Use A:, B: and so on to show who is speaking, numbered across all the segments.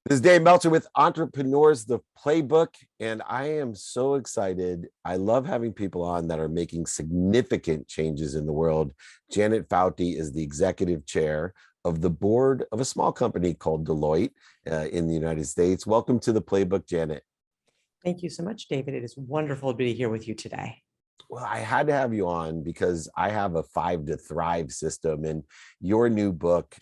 A: This is Dave Meltzer with Entrepreneurs, the Playbook, and I am so excited. I love having people on that are making significant changes in the world. Janet Foutty is the executive chair of the board of a small company called Deloitte in the United States. Welcome to the Playbook, Janet.
B: Thank you so much, David. It is wonderful to be here with you today.
A: Well, I had to have you on because I have a 5 to Thrive system, and your new book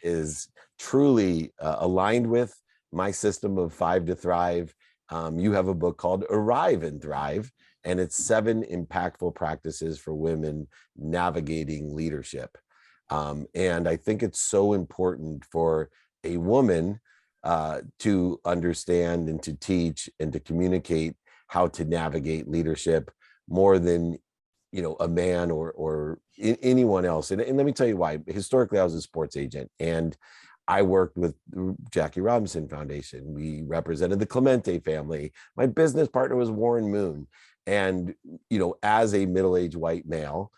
A: is truly aligned with my system of 5 to Thrive. You have a book called Arrive and Thrive, and it's 7 impactful practices for women navigating leadership. And I think it's so important for a woman to understand and to teach and to communicate how to navigate leadership more than a man or anyone else. And let me tell you why. Historically, I was a sports agent, and I worked with Jackie Robinson Foundation. We represented the Clemente family. My business partner was Warren Moon. And as a middle-aged white male,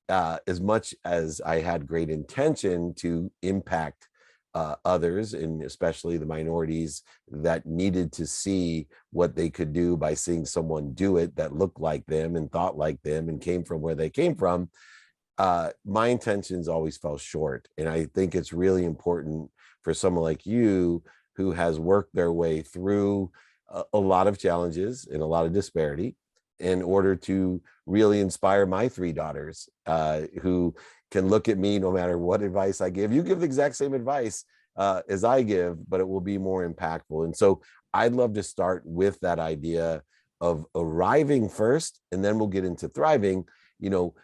A: as much as I had great intention to impact others, and especially the minorities that needed to see what they could do by seeing someone do it that looked like them and thought like them and came from where they came from, my intentions always fell short. And I think it's really important for someone like you who has worked their way through a lot of challenges and a lot of disparity in order to really inspire my 3 daughters who can look at me no matter what advice I give. You give the exact same advice as I give, but it will be more impactful. And so I'd love to start with that idea of arriving first, and then we'll get into thriving.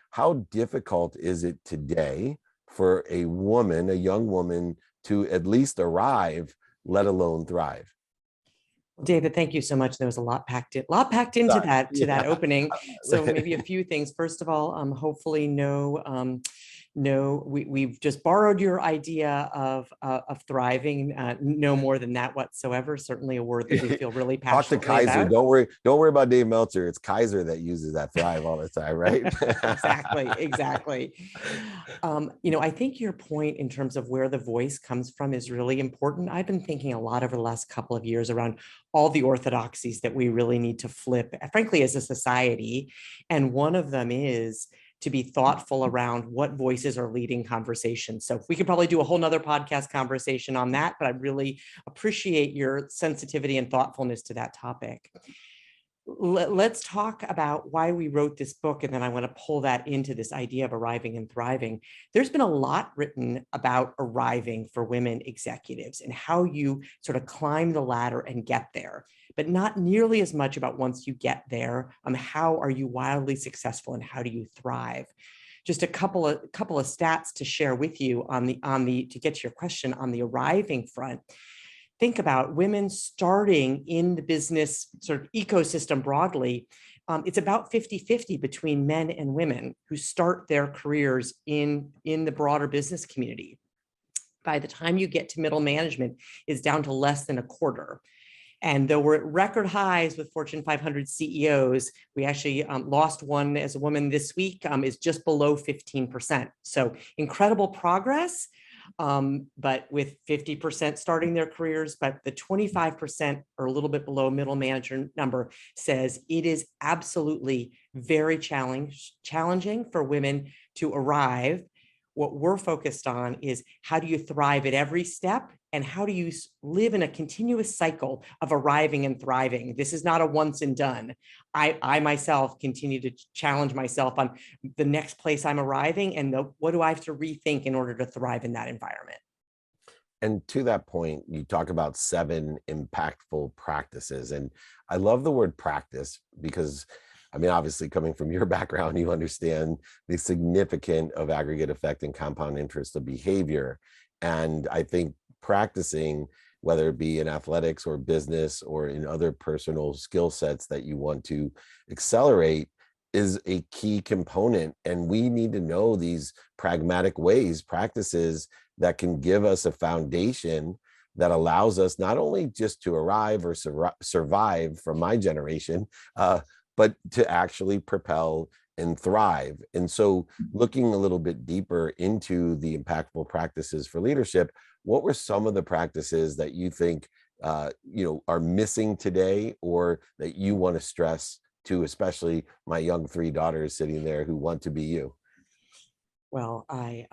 A: How difficult is it today for a woman, a young woman, to at least arrive, let alone thrive?
B: David, thank you so much. There was a lot packed into that opening. So maybe a few things. First of all, hopefully we've just borrowed your idea of thriving. No more than that whatsoever. Certainly a word that we feel really passionate about.
A: Talk to Kaiser. Don't worry about Dave Meltzer. It's Kaiser that uses that thrive all the time, right?
B: Exactly. I think your point in terms of where the voice comes from is really important. I've been thinking a lot over the last couple of years around all the orthodoxies that we really need to flip, frankly, as a society. And one of them is to be thoughtful around what voices are leading conversations. So we could probably do a whole nother podcast conversation on that, but I really appreciate your sensitivity and thoughtfulness to that topic. Let's talk about why we wrote this book, and then I want to pull that into this idea of arriving and thriving. There's been a lot written about arriving for women executives and how you sort of climb the ladder and get there, but not nearly as much about once you get there, how are you wildly successful and how do you thrive? Just a couple of stats to share with you on the to get to your question on the arriving front. Think about women starting in the business sort of ecosystem broadly. It's about 50-50 between men and women who start their careers in the broader business community. By the time you get to middle management, it's down to less than a quarter. And though we're at record highs with Fortune 500 CEOs, we actually lost one as a woman this week, is just below 15%. So incredible progress. But with 50% starting their careers, but the 25% or a little bit below middle manager number says it is absolutely very challenging for women to arrive. What we're focused on is how do you thrive at every step, and how do you live in a continuous cycle of arriving and thriving? This is not a once and done. I myself continue to challenge myself on the next place I'm arriving and what do I have to rethink in order to thrive in that environment.
A: And to that point, you talk about 7 impactful practices. And I love the word practice because, obviously coming from your background, you understand the significance of aggregate effect and compound interest of behavior. And I think practicing, whether it be in athletics or business or in other personal skill sets that you want to accelerate, is a key component. And we need to know these pragmatic practices that can give us a foundation that allows us not only just to arrive or survive from my generation, but to actually propel and thrive. And so looking a little bit deeper into the impactful practices for leadership, what were some of the practices that you think are missing today, or that you want to stress to, especially my young 3 daughters sitting there who want to be you?
B: Well, I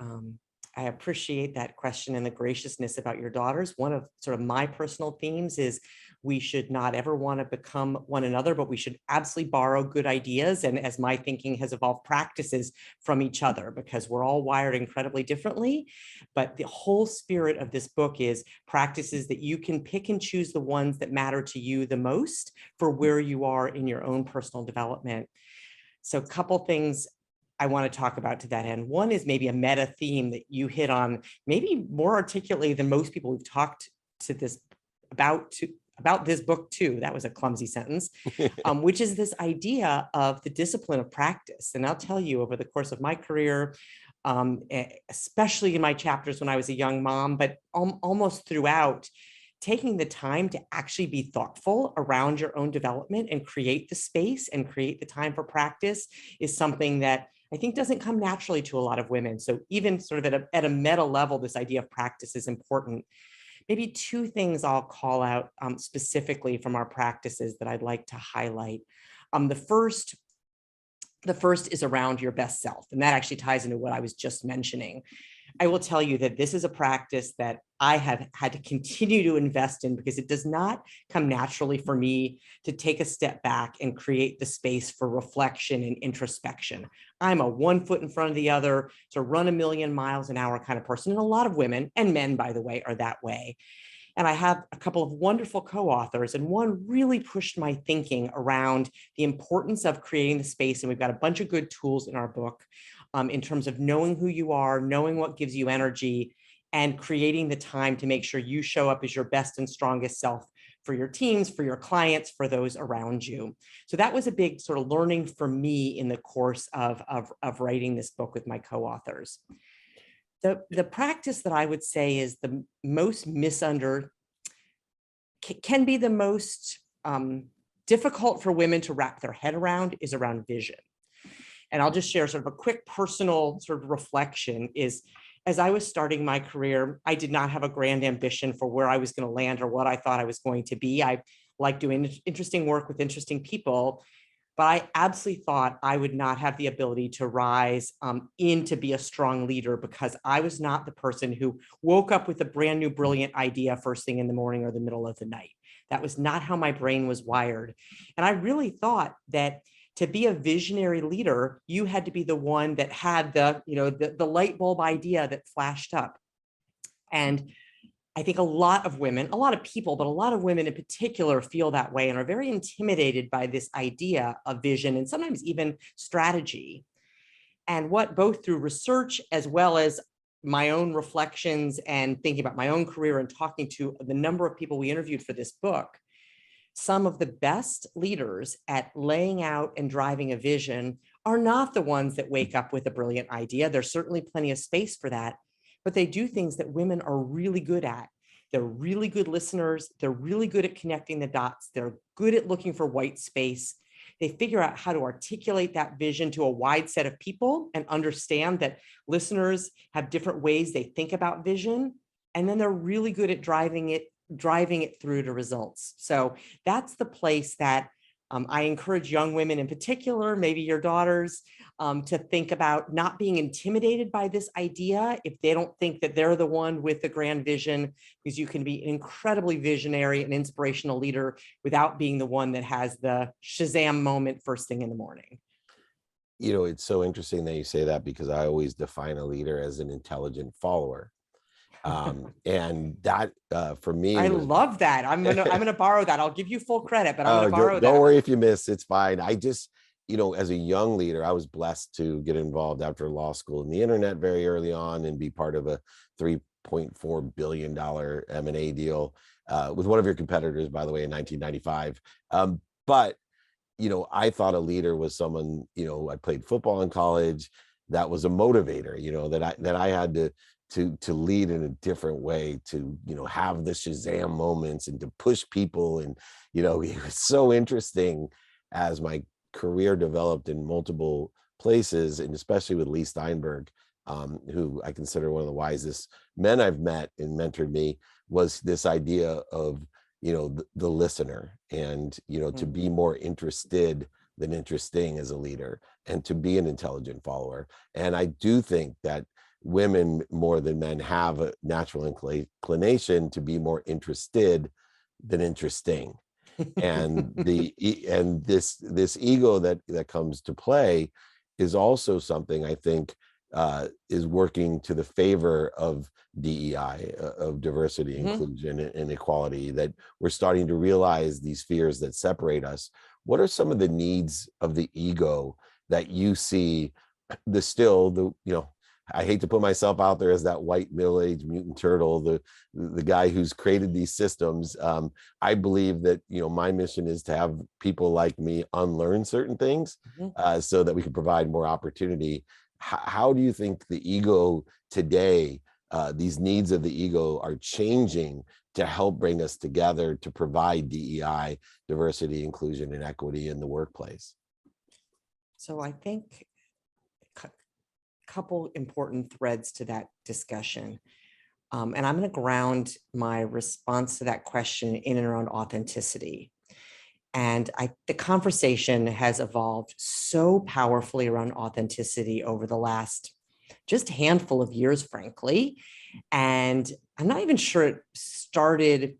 B: appreciate that question and the graciousness about your daughters. One of sort of my personal themes is we should not ever want to become one another, but we should absolutely borrow good ideas. And as my thinking has evolved, practices from each other, because we're all wired incredibly differently. But the whole spirit of this book is practices that you can pick and choose the ones that matter to you the most for where you are in your own personal development. So a couple things I want to talk about to that end. One is maybe a meta theme that you hit on, maybe more articulately than most people who've talked to this about this book too. That was a clumsy sentence, which is this idea of the discipline of practice. And I'll tell you, over the course of my career, especially in my chapters when I was a young mom, but almost throughout, taking the time to actually be thoughtful around your own development and create the space and create the time for practice is something that I think doesn't come naturally to a lot of women. So even sort of at a meta level, this idea of practice is important. Maybe 2 things I'll call out specifically from our practices that I'd like to highlight. The first is around your best self, and that actually ties into what I was just mentioning. I will tell you that this is a practice that I have had to continue to invest in, because it does not come naturally for me to take a step back and create the space for reflection and introspection. I'm a 1 foot in front of the other, to run a million miles an hour kind of person. And a lot of women and men, by the way, are that way. And I have a couple of wonderful co-authors, and one really pushed my thinking around the importance of creating the space. And we've got a bunch of good tools in our book in terms of knowing who you are, knowing what gives you energy, and creating the time to make sure you show up as your best and strongest self for your teams, for your clients, for those around you. So that was a big sort of learning for me in the course of writing this book with my co-authors. The practice that I would say is the most can be the most difficult for women to wrap their head around is around vision. And I'll just share sort of a quick personal sort of reflection is, as I was starting my career, I did not have a grand ambition for where I was going to land or what I thought I was going to be. I like doing interesting work with interesting people, but I absolutely thought I would not have the ability to rise in to be a strong leader, because I was not the person who woke up with a brand new, brilliant idea first thing in the morning or the middle of the night. That was not how my brain was wired. And I really thought that to be a visionary leader, you had to be the one that had the light bulb idea that flashed up. And I think a lot of women, a lot of people, but a lot of women in particular feel that way and are very intimidated by this idea of vision and sometimes even strategy. And what, both through research as well as my own reflections and thinking about my own career and talking to the number of people we interviewed for this book, some of the best leaders at laying out and driving a vision are not the ones that wake up with a brilliant idea. There's certainly plenty of space for that, but they do things that women are really good at. They're really good listeners. They're really good at connecting the dots. They're good at looking for white space. They figure out how to articulate that vision to a wide set of people and understand that listeners have different ways they think about vision. And then they're really good at driving it through to results. So that's the place that I encourage young women in particular, maybe your daughters, to think about not being intimidated by this idea if they don't think that they're the one with the grand vision, because you can be an incredibly visionary and inspirational leader without being the one that has the Shazam moment first thing in the morning.
A: It's so interesting that you say that, because I always define a leader as an intelligent follower. And that for me
B: I
A: was
B: love that. I'm gonna borrow that. I'll give you full credit, but I'm
A: oh,
B: gonna borrow that.
A: don't worry if you miss, it's fine. I just, as a young leader, I was blessed to get involved after law school in the internet very early on and be part of a $3.4 billion M&A deal with one of your competitors, by the way, in 1995. But I thought a leader was someone, I played football in college, that was a motivator, that I had to lead in a different way, to have the Shazam moments and to push people. And it was so interesting as my career developed in multiple places, and especially with Lee Steinberg, who I consider one of the wisest men I've met and mentored me, was this idea of the listener, and to be more interested than interesting as a leader, and to be an intelligent follower. And I do think that women more than men have a natural inclination to be more interested than interesting. And this ego that comes to play is also something I think is working to the favor of DEI, of diversity, inclusion, and equality, that we're starting to realize these fears that separate us. What are some of the needs of the ego that you see? I hate to put myself out there as that white middle-aged mutant turtle, the guy who's created these systems. I believe that my mission is to have people like me unlearn certain things, so that we can provide more opportunity. How do you think the ego today, these needs of the ego, are changing to help bring us together to provide DEI, diversity, inclusion, and equity in the workplace?
B: So I think couple important threads to that discussion. And I'm going to ground my response to that question in and around authenticity. And the conversation has evolved so powerfully around authenticity over the last just handful of years, frankly. And I'm not even sure it started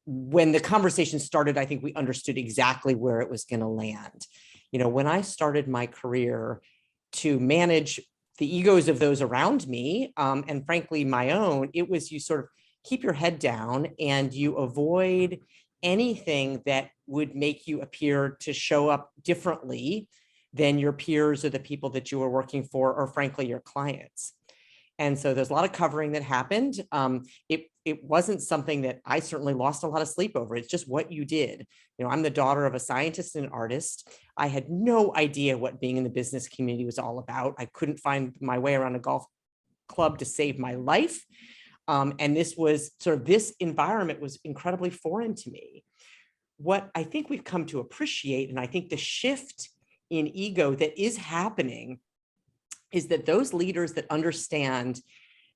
B: when the conversation started. I think we understood exactly where it was going to land. When I started my career to manage the egos of those around me, and frankly, my own, it was you sort of keep your head down and you avoid anything that would make you appear to show up differently than your peers or the people that you were working for, or frankly, your clients. And so there's a lot of covering that happened. It wasn't something that I certainly lost a lot of sleep over. It's just what you did. I'm the daughter of a scientist and an artist. I had no idea what being in the business community was all about. I couldn't find my way around a golf club to save my life. And this environment was incredibly foreign to me. What I think we've come to appreciate, and I think the shift in ego that is happening, is that those leaders that understand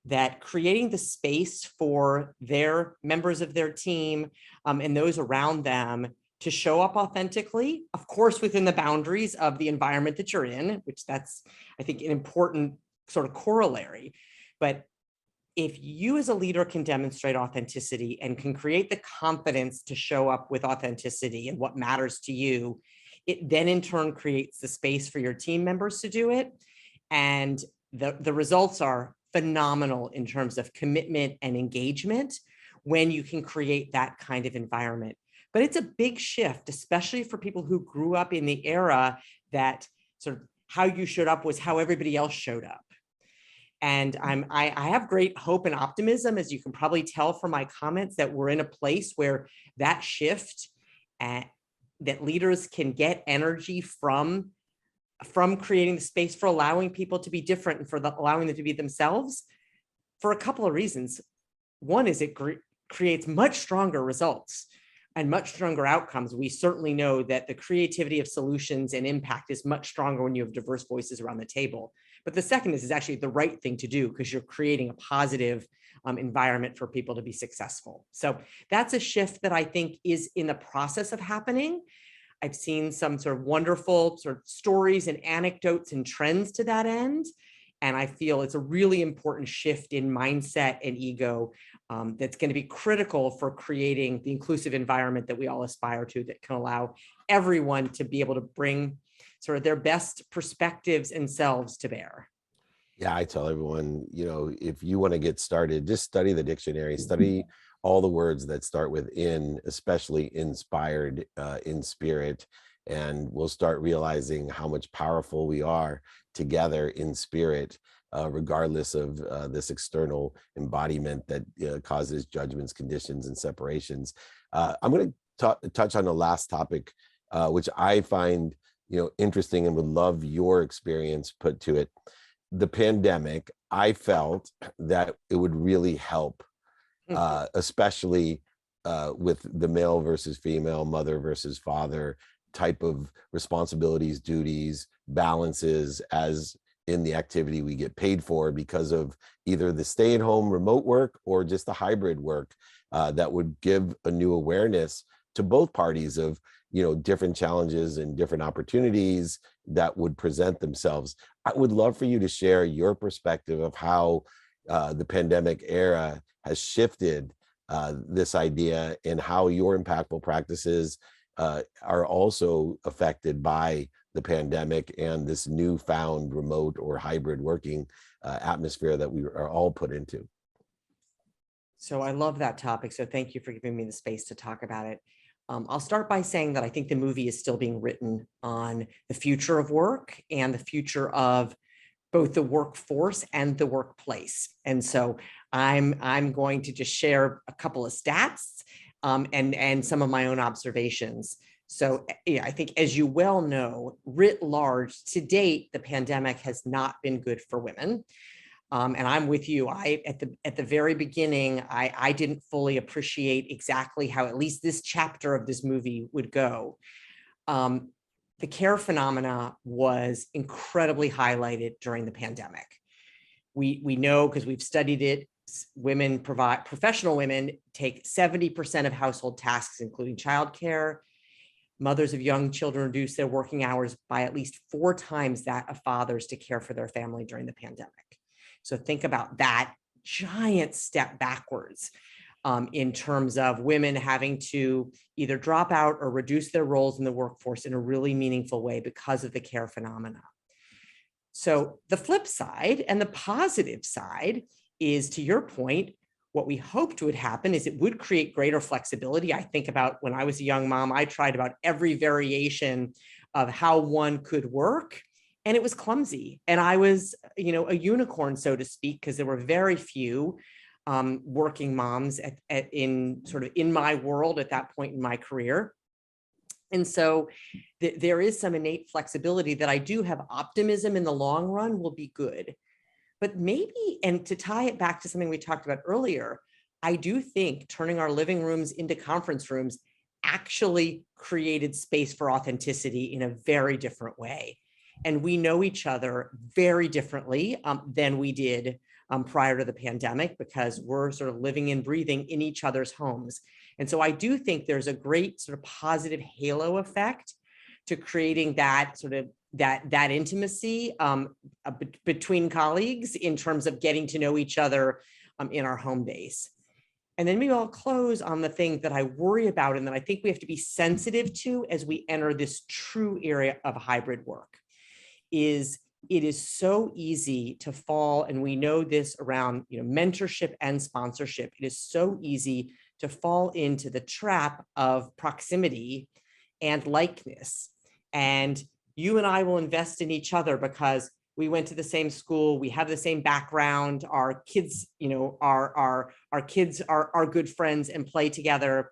B: that creating the space for their members of their team and those around them to show up authentically, of course, within the boundaries of the environment that you're in, which that's, I think, an important sort of corollary. But if you as a leader can demonstrate authenticity and can create the confidence to show up with authenticity and what matters to you, it then in turn creates the space for your team members to do it. And the results are phenomenal in terms of commitment and engagement when you can create that kind of environment. But it's a big shift, especially for people who grew up in the era that sort of how you showed up was how everybody else showed up. And I have great hope and optimism, as you can probably tell from my comments, that we're in a place where that shift, that leaders can get energy from creating the space for allowing people to be different and for allowing them to be themselves, for a couple of reasons. One is it creates much stronger results and much stronger outcomes. We certainly know that the creativity of solutions and impact is much stronger when you have diverse voices around the table. But the second is actually the right thing to do, because you're creating a positive environment for people to be successful. So that's a shift that I think is in the process of happening. I've seen some sort of wonderful sort of stories and anecdotes and trends to that end. And I feel it's a really important shift in mindset and ego that's going to be critical for creating the inclusive environment that we all aspire to, that can allow everyone to be able to bring sort of their best perspectives and selves to bear.
A: Yeah, I tell everyone, if you want to get started, just study the dictionary, study all the words that start with in, especially inspired, in spirit, and we'll start realizing how much powerful we are together in spirit, regardless of this external embodiment that causes judgments, conditions, and separations. I'm going to touch on the last topic, which I find interesting and would love your experience put to it. The pandemic, I felt that it would really help, especially with the male versus female, mother versus father type of responsibilities, duties, balances, as in the activity we get paid for, because of either the stay-at-home remote work or just the hybrid work. that would give a new awareness to both parties of, different challenges and different opportunities that would present themselves. I would love for you to share your perspective of how the pandemic era has shifted this idea, and how your impactful practices are also affected by the pandemic and this newfound remote or hybrid working atmosphere that we are all put into.
B: So I love that topic. So thank you for giving me the space to talk about it. I'll start by saying that I think the movie is still being written on the future of work and the future of both the workforce and the workplace. And so I'm going to just share a couple of stats and some of my own observations. So yeah, I think, as you well know, writ large, to date, the pandemic has not been good for women. And I'm with you. At the very beginning, I didn't fully appreciate exactly how at least this chapter of this movie would go. The care phenomena was incredibly highlighted during the pandemic. We know, because we've studied it, professional women take 70% of household tasks, including childcare. Mothers of young children reduce their working hours by at least 4 times that of fathers to care for their family during the pandemic. So think about that giant step backwards in terms of women having to either drop out or reduce their roles in the workforce in a really meaningful way because of the care phenomena. So the flip side and the positive side is, to your point, what we hoped would happen is it would create greater flexibility. I think about when I was a young mom, I tried about every variation of how one could work, and it was clumsy. And I was, a unicorn, so to speak, because there were very few working moms in my world at that point in my career. And so there is some innate flexibility that I do have optimism in the long run will be good. But maybe, and to tie it back to something we talked about earlier, I do think turning our living rooms into conference rooms actually created space for authenticity in a very different way. And we know each other very differently than we did prior to the pandemic, because we're sort of living and breathing in each other's homes. And so I do think there's a great sort of positive halo effect to creating that sort of that intimacy between colleagues in terms of getting to know each other in our home base. And then maybe I'll close on the thing that I worry about and that I think we have to be sensitive to as we enter this true area of hybrid work. It is so easy to fall, and we know this around mentorship and sponsorship. It is so easy to fall into the trap of proximity and likeness. And you and I will invest in each other because we went to the same school, we have the same background, our kids, our kids are good friends and play together.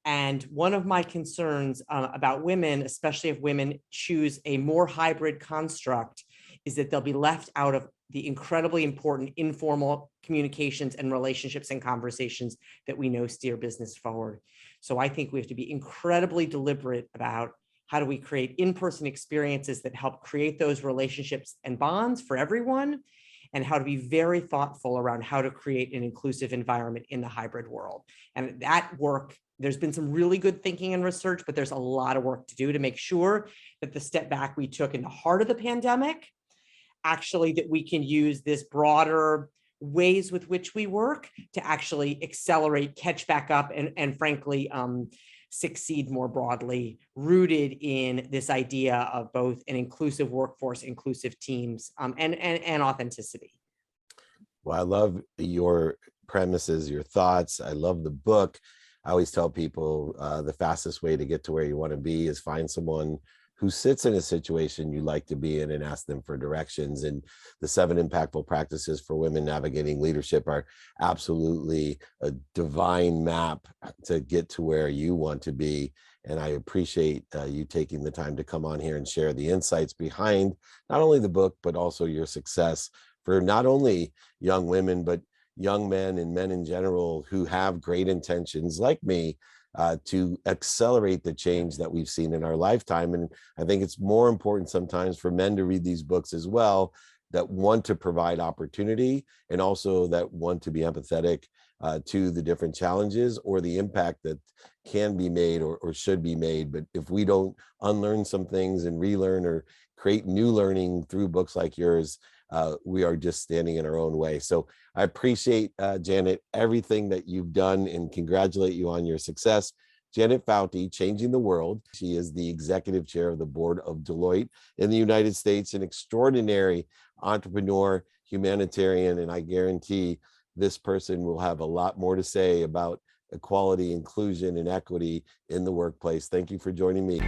B: And one of my concerns about women, especially if women choose a more hybrid construct, is that they'll be left out of the incredibly important informal communications and relationships and conversations that we know steer business forward. So I think we have to be incredibly deliberate about how do we create in-person experiences that help create those relationships and bonds for everyone, and how to be very thoughtful around how to create an inclusive environment in the hybrid world. And that work, there's been some really good thinking and research, but there's a lot of work to do to make sure that the step back we took in the heart of the pandemic, actually that we can use this broader ways with which we work to actually accelerate, catch back up, and frankly, succeed more broadly, rooted in this idea of both an inclusive workforce, inclusive teams, and authenticity.
A: Well, I love your premises, your thoughts. I love the book. I always tell people the fastest way to get to where you want to be is find someone who sits in a situation you like to be in and ask them for directions. And the 7 impactful practices for women navigating leadership are absolutely a divine map to get to where you want to be. And I appreciate you taking the time to come on here and share the insights behind not only the book, but also your success for not only young women, but young men and men in general who have great intentions like me to accelerate the change that we've seen in our lifetime. And I think it's more important sometimes for men to read these books as well, that want to provide opportunity and also that want to be empathetic to the different challenges or the impact that can be made or should be made. But if we don't unlearn some things and relearn or create new learning through books like yours, we are just standing in our own way. So I appreciate, Janet, everything that you've done and congratulate you on your success. Janet Foutty, changing the world. She is the executive chair of the Board of Deloitte in the United States, an extraordinary entrepreneur, humanitarian, and I guarantee this person will have a lot more to say about equality, inclusion, and equity in the workplace. Thank you for joining me.